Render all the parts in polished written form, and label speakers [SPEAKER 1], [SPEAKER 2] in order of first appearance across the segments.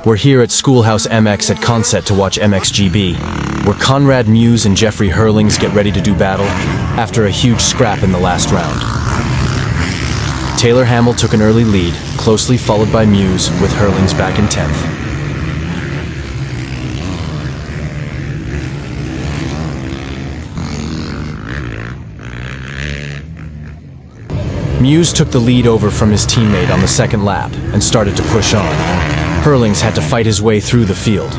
[SPEAKER 1] We're here at Schoolhouse MX at Conset to watch MXGB, where Conrad Mewse and Jeffrey Herlings get ready to do battle after a huge scrap in the last round. Taylor Hamill took an early lead, closely followed by Mewse, with Herlings back in 10th. Mewse took the lead over from his teammate on the second lap and started to push on. Herlings had to fight his way through the field.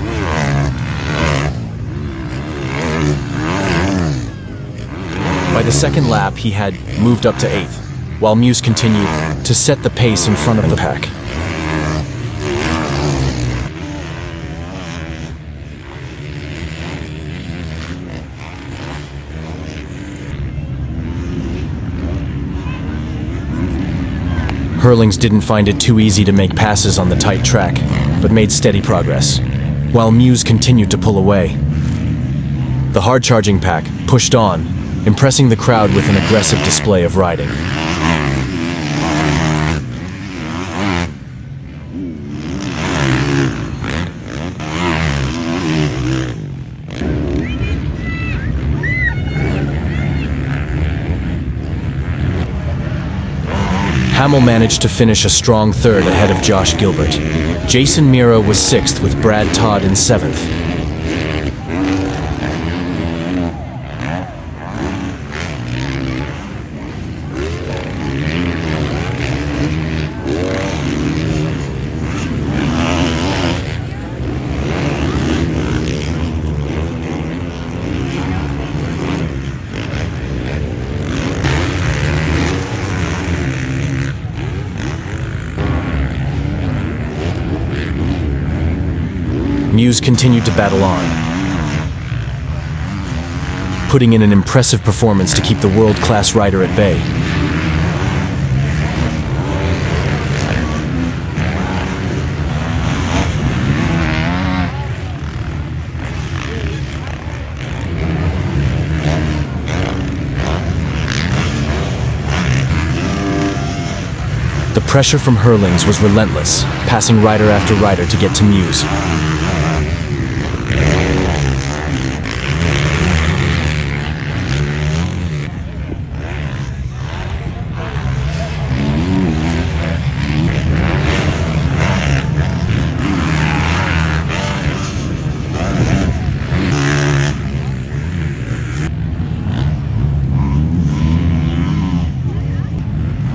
[SPEAKER 1] By the second lap, he had moved up to 8th, while Mewse continued to set the pace in front of the pack. Herlings didn't find it too easy to make passes on the tight track, but made steady progress, while Mewse continued to pull away. The hard-charging pack pushed on, impressing the crowd with an aggressive display of riding. Hamill managed to finish a strong third ahead of Josh Gilbert. Jason Mira was 6th with Brad Todd in 7th. Mewse continued to battle on, putting in an impressive performance to keep the world-class rider at bay. The pressure from Herlings was relentless, passing rider after rider to get to Mewse.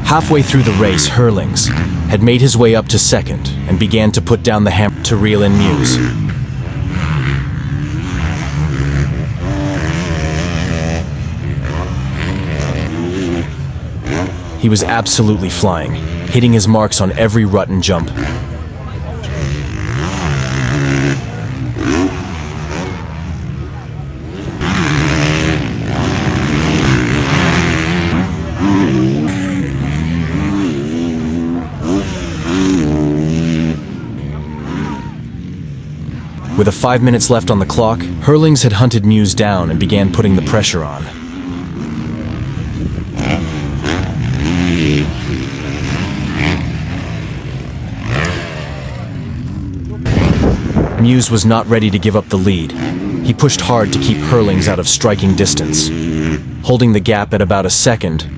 [SPEAKER 1] Halfway through the race, Herlings had made his way up to 2nd and began to put down the hammer to reel in Mewse. He was absolutely flying, hitting his marks on every rut and jump. With 5 minutes left on the clock, Herlings had hunted Mewse down and began putting the pressure on. Mewse was not ready to give up the lead. He pushed hard to keep Herlings out of striking distance, holding the gap at about a second.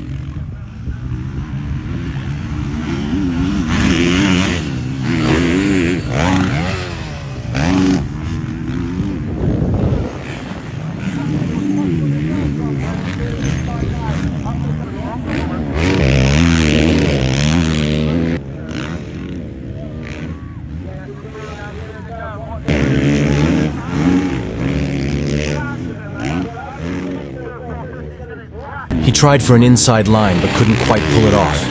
[SPEAKER 1] He tried for an inside line, but couldn't quite pull it off.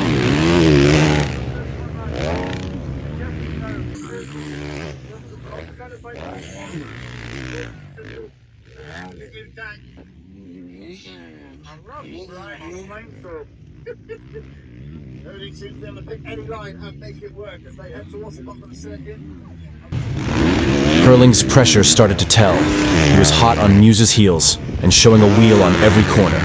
[SPEAKER 1] Herlings' pressure started to tell. He was hot on Mewse's heels and showing a wheel on every corner.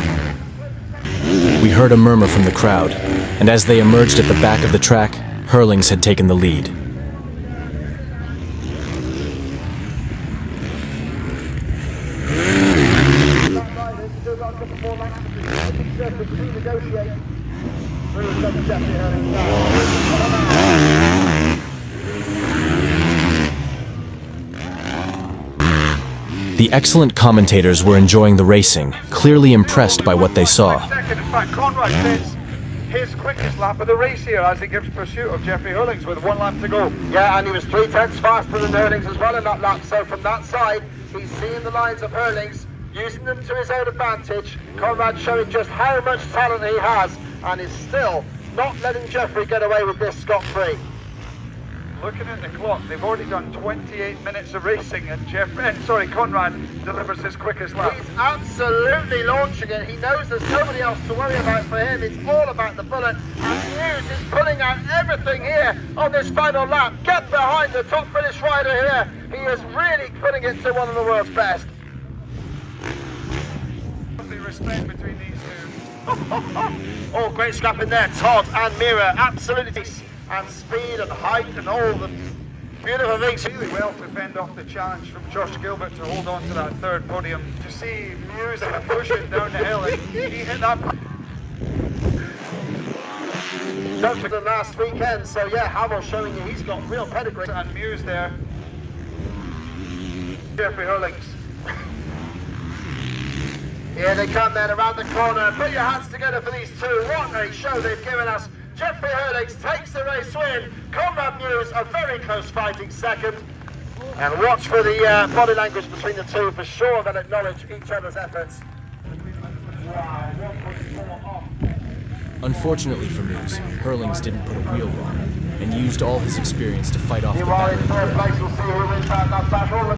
[SPEAKER 1] We heard a murmur from the crowd, and as they emerged at the back of the track, Herlings had taken the lead.
[SPEAKER 2] Jeffrey Herlings down.
[SPEAKER 1] The excellent commentators were enjoying the racing, clearly impressed by what they saw.
[SPEAKER 3] In fact, Conrad gets his quickest lap of the race here as he gives pursuit of Jeffrey Herlings with 1 lap to go.
[SPEAKER 2] Yeah, and he was 3/10 faster than Herlings as well in that lap. So from that side, he's seeing the lines of Herlings, using them to his own advantage. Conrad showing just how much talent he has, and is still not letting Jeffrey get away with this scot-free.
[SPEAKER 3] Looking at the clock, they've already done 28 minutes of racing, and Conrad delivers his quickest lap.
[SPEAKER 2] He's absolutely launching it. He knows there's nobody else to worry about for him. It's all about the bullet. And Mewse is pulling out everything here on this final lap. Get behind the top British rider here. He is really putting it to one of the world's best.
[SPEAKER 3] Respect between these two.
[SPEAKER 2] Oh, great scrap in there. Todd and Mira, absolutely. And speed and height and all the beautiful things.
[SPEAKER 3] Really well to fend off the challenge from Josh Gilbert to hold on to that third podium. To see Mewse pushing down the hill, and he hit that.
[SPEAKER 2] Just for the last weekend, so yeah, Hamill showing you he's got real pedigree.
[SPEAKER 3] And Mewse there. Jeffrey Herlings.
[SPEAKER 2] Here they come then around the corner. Put your hands together for these two. What a show they've given us. Jeffrey Herlings takes the race win. Conrad Mewse, a very close fighting second. And watch for the body language between the two. For sure they'll acknowledge each other's efforts. Wow, 1.4 off.
[SPEAKER 1] Unfortunately for Mewse, Herlings didn't put a wheel wrong and used all his experience to fight off the
[SPEAKER 2] Meanwhile, in
[SPEAKER 1] battle.
[SPEAKER 2] third place, we'll see who wins that battle.